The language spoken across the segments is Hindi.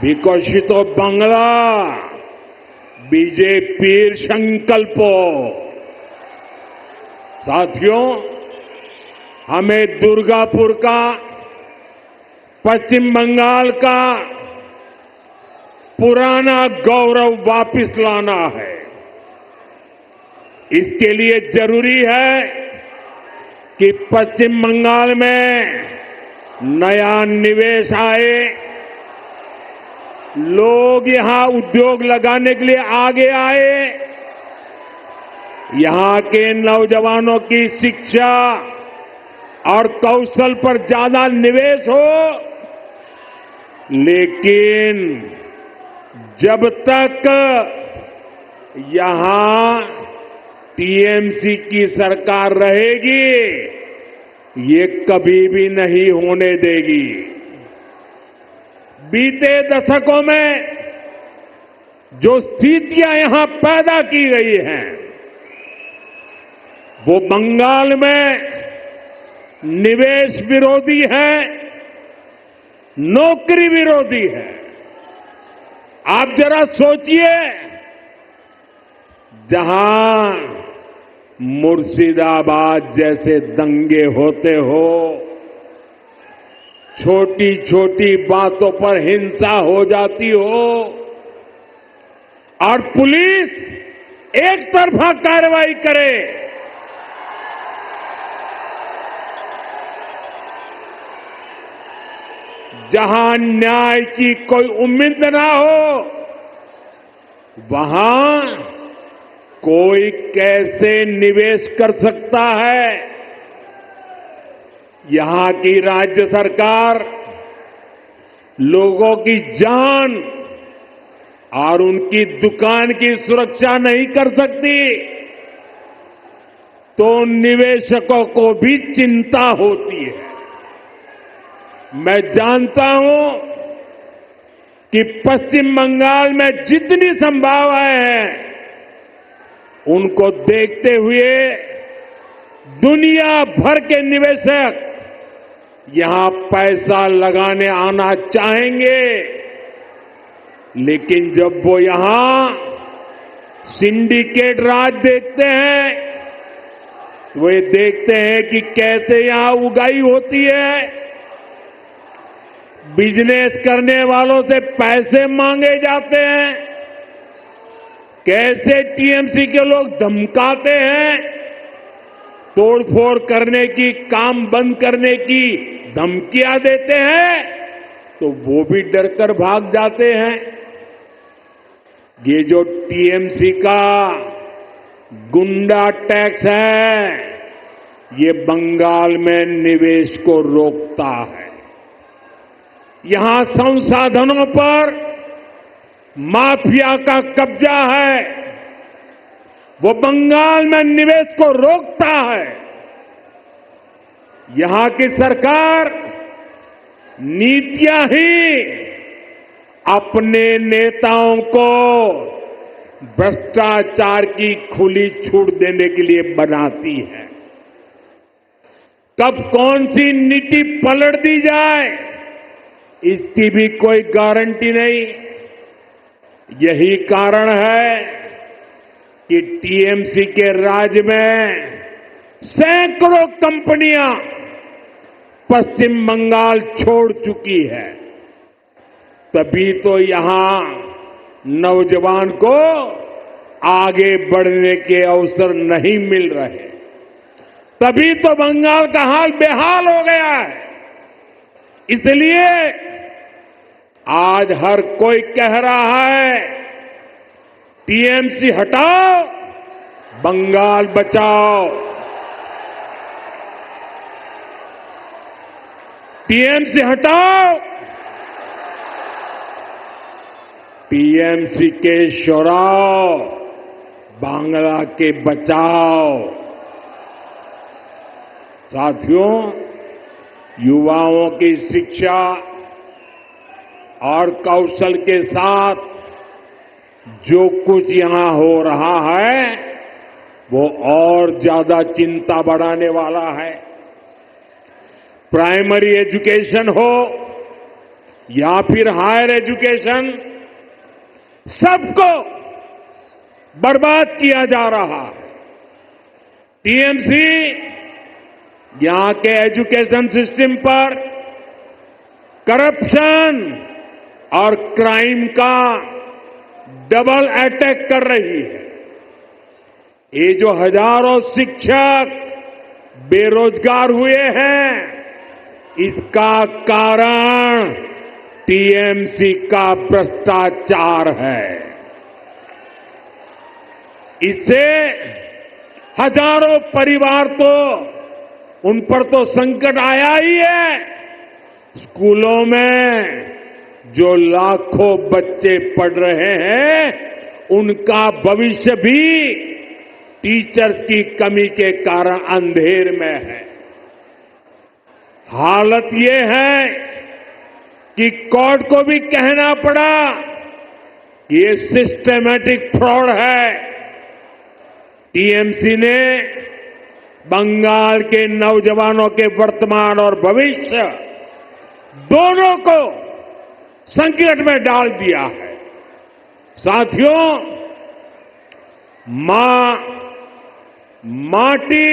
विकसित बांग्ला बीजेपीर संकल्प। साथियों, हमें दुर्गापुर का, पश्चिम बंगाल का पुराना गौरव वापस लाना है। इसके लिए जरूरी है कि पश्चिम बंगाल में नया निवेश आए, लोग यहां उद्योग लगाने के लिए आगे आए, यहां के नौजवानों की शिक्षा और कौशल पर ज्यादा निवेश हो। लेकिन जब तक यहां टीएमसी की सरकार रहेगी, ये कभी भी नहीं होने देगी। बीते दशकों में जो स्थितियां यहां पैदा की गई हैं, वो बंगाल में निवेश विरोधी है, नौकरी विरोधी है। आप जरा सोचिए, जहां मुर्शिदाबाद जैसे दंगे होते हो, छोटी छोटी बातों पर हिंसा हो जाती हो और पुलिस एक तरफा कार्रवाई करे, जहां न्याय की कोई उम्मीद ना हो, वहां कोई कैसे निवेश कर सकता है? यहां की राज्य सरकार लोगों की जान और उनकी दुकान की सुरक्षा नहीं कर सकती, तो निवेशकों को भी चिंता होती है। मैं जानता हूं कि पश्चिम बंगाल में जितनी संभावनाएं हैं, उनको देखते हुए दुनिया भर के निवेशक यहां पैसा लगाने आना चाहेंगे। लेकिन जब वो यहां सिंडिकेट राज देखते हैं, तो वे देखते हैं कि कैसे यहां उगाही होती है, बिजनेस करने वालों से पैसे मांगे जाते हैं, कैसे टीएमसी के लोग धमकाते हैं, तोड़फोड़ करने की, काम बंद करने की धमकियां देते हैं, तो वो भी डरकर भाग जाते हैं। ये जो टीएमसी का गुंडा टैक्स है, ये बंगाल में निवेश को रोकता है। यहां संसाधनों पर माफिया का कब्जा है, वो बंगाल में निवेश को रोकता है। यहां की सरकार नीतियां ही अपने नेताओं को भ्रष्टाचार की खुली छूट देने के लिए बनाती है। कब कौन सी नीति पलट दी जाए, इसकी भी कोई गारंटी नहीं। यही कारण है कि टीएमसी के राज में सैकड़ों कंपनियां पश्चिम बंगाल छोड़ चुकी है। तभी तो यहां नौजवान को आगे बढ़ने के अवसर नहीं मिल रहे, तभी तो बंगाल का हाल बेहाल हो गया है। इसलिए आज हर कोई कह रहा है, टीएमसी हटाओ, बंगाल बचाओ। टीएमसी हटाओ, टीएमसी के शोराव, बांग्ला के बचाओ। साथियों, युवाओं की शिक्षा और कौशल के साथ जो कुछ यहां हो रहा है, वो और ज्यादा चिंता बढ़ाने वाला है। प्राइमरी एजुकेशन हो, या फिर हायर एजुकेशन, सबको बर्बाद किया जा रहा है। टीएमसी यहां के एजुकेशन सिस्टम पर करप्शन और क्राइम का डबल अटैक कर रही है। ये जो हजारों शिक्षक बेरोजगार हुए हैं, इसका कारण टीएमसी का भ्रष्टाचार है। इससे हजारों परिवार तो उन पर तो संकट आया ही है। स्कूलों में जो लाखों बच्चे पढ़ रहे हैं, उनका भविष्य भी टीचर्स की कमी के कारण अंधेर में है। हालत ये है कि कोर्ट को भी कहना पड़ा कि ये सिस्टमैटिक फ्रॉड है। टीएमसी ने बंगाल के नौजवानों के वर्तमान और भविष्य दोनों को संकट में डाल दिया है। साथियों, माटी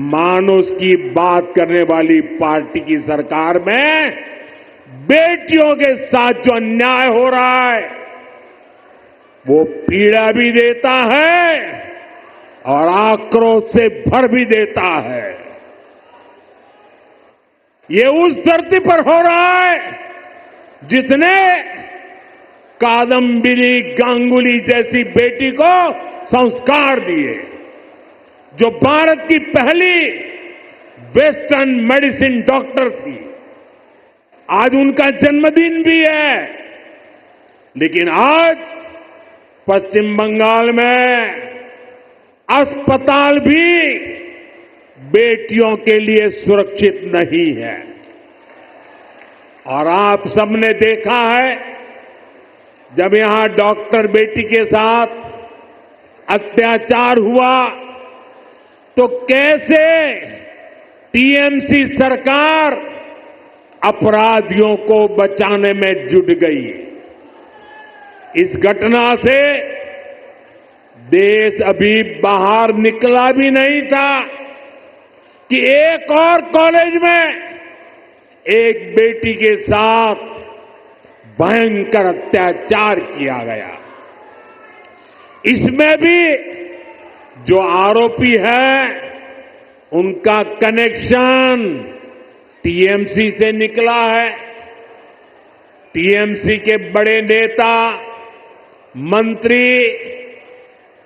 मानुष की बात करने वाली पार्टी की सरकार में बेटियों के साथ जो अन्याय हो रहा है, वो पीड़ा भी देता है और आक्रोश से भर भी देता है। ये उस धरती पर हो रहा है जिसने कादम्बिनी गांगुली जैसी बेटी को संस्कार दिए, जो भारत की पहली वेस्टर्न मेडिसिन डॉक्टर थी। आज उनका जन्मदिन भी है, लेकिन आज पश्चिम बंगाल में अस्पताल भी बेटियों के लिए सुरक्षित नहीं है। और आप सबने देखा है, जब यहां डॉक्टर बेटी के साथ अत्याचार हुआ तो कैसे टीएमसी सरकार अपराधियों को बचाने में जुट गई। इस घटना से देश अभी बाहर निकला भी नहीं था कि एक और कॉलेज में एक बेटी के साथ भयंकर अत्याचार किया गया। इसमें भी जो आरोपी है, उनका कनेक्शन टीएमसी से निकला है। टीएमसी के बड़े नेता, मंत्री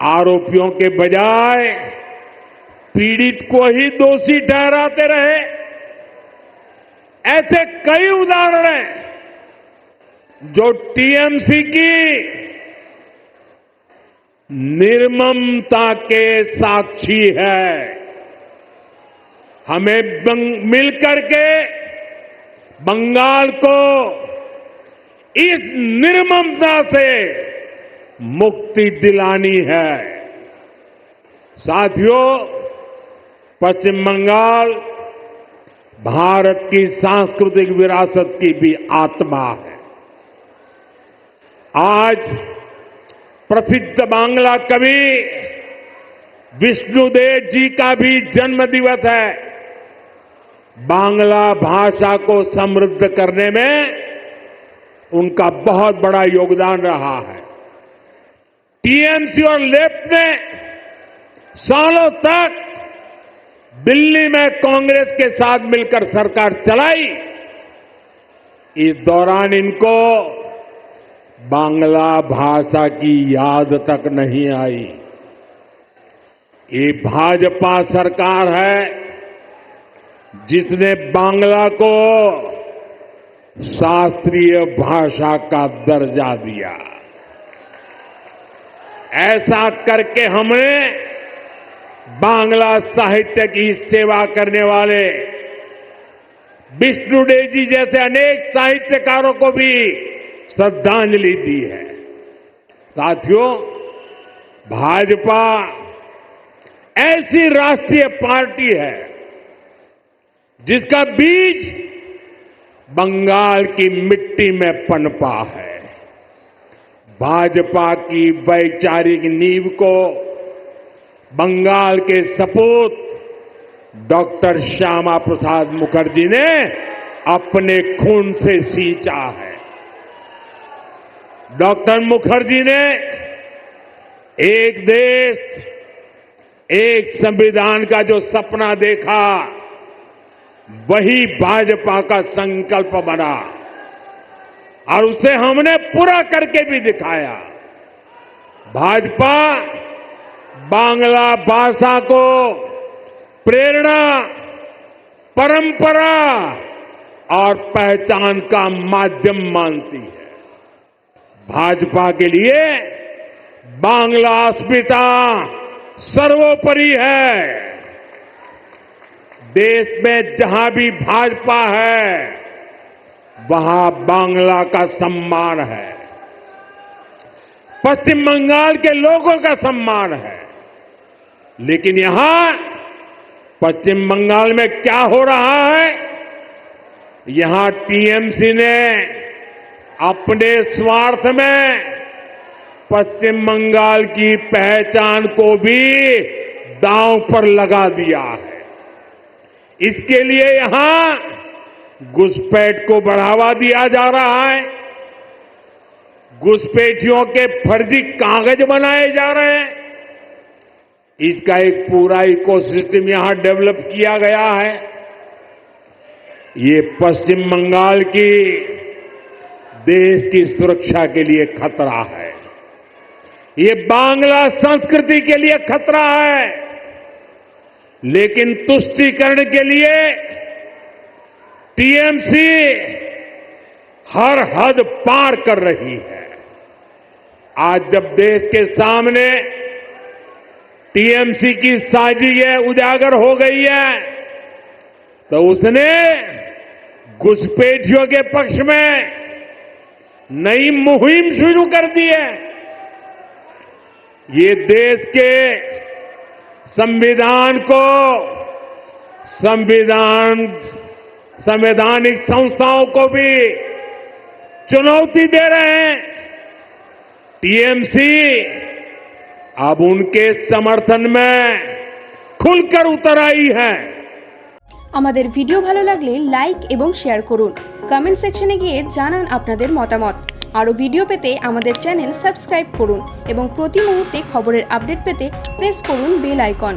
आरोपियों के बजाय पीड़ित को ही दोषी ठहराते रहे। ऐसे कई उदाहरण हैं जो टीएमसी की निर्ममता के साक्षी है। हमें मिलकर के बंगाल को इस निर्ममता से मुक्ति दिलानी है। साथियों, पश्चिम बंगाल भारत की सांस्कृतिक विरासत की भी आत्मा है। आज प्रसिद्ध बांग्ला कवि विष्णुदेव जी का भी जन्म दिवस है। बांग्ला भाषा को समृद्ध करने में उनका बहुत बड़ा योगदान रहा है। टीएमसी और लेफ्ट ने सालों तक दिल्ली में कांग्रेस के साथ मिलकर सरकार चलाई। इस दौरान इनको बांग्ला भाषा की याद तक नहीं आई। ये भाजपा सरकार है जिसने बांग्ला को शास्त्रीय भाषा का दर्जा दिया। ऐसा करके हमने बांग्ला साहित्य की सेवा करने वाले विष्णुदेव जी जैसे अनेक साहित्यकारों को भी श्रद्धांजलि दी है। साथियों, भाजपा ऐसी राष्ट्रीय पार्टी है जिसका बीज बंगाल की मिट्टी में पनपा है। भाजपा की वैचारिक नींव को बंगाल के सपूत डॉक्टर श्यामा प्रसाद मुखर्जी ने अपने खून से सींचा है। डॉक्टर मुखर्जी ने एक देश एक संविधान का जो सपना देखा, वही भाजपा का संकल्प बना और उसे हमने पूरा करके भी दिखाया। भाजपा बांग्ला भाषा को प्रेरणा, परंपरा और पहचान का माध्यम मानती है। भाजपा के लिए बांग्ला अस्मिता सर्वोपरि है। देश में जहां भी भाजपा है, वहां बांग्ला का सम्मान है, पश्चिम बंगाल के लोगों का सम्मान है। लेकिन यहां पश्चिम बंगाल में क्या हो रहा है? यहां टीएमसी ने अपने स्वार्थ में पश्चिम बंगाल की पहचान को भी दांव पर लगा दिया है। इसके लिए यहां घुसपैठ को बढ़ावा दिया जा रहा है। घुसपैठियों के फर्जी कागज बनाए जा रहे हैं। इसका एक पूरा इकोसिस्टम यहां डेवलप किया गया है। ये पश्चिम बंगाल की देश की सुरक्षा के लिए खतरा है। ये बांग्ला संस्कृति के लिए खतरा है। लेकिन तुष्टीकरण के लिए टीएमसी हर हद पार कर रही है। आज जब देश के सामने टीएमसी की साजिश उजागर हो गई है, तो उसने घुसपैठियों के पक्ष में नई मुहिम शुरू कर दी है। ये देश के संविधान को, संवैधानिक संस्थाओं को भी चुनौती दे रहे हैं। टीएमसी अब उनके समर्थन में खुलकर उतर आई है। আমাদের ভিডিও ভালো লাগলে লাইক এবং শেয়ার করুন। কমেন্ট সেকশনে গিয়ে জানান আপনাদের মতামত। আরও ভিডিও পেতে আমাদের চ্যানেল সাবস্ক্রাইব করুন এবং প্রতি মুহূর্তে খবরের আপডেট পেতে প্রেস করুন বেল আইকন।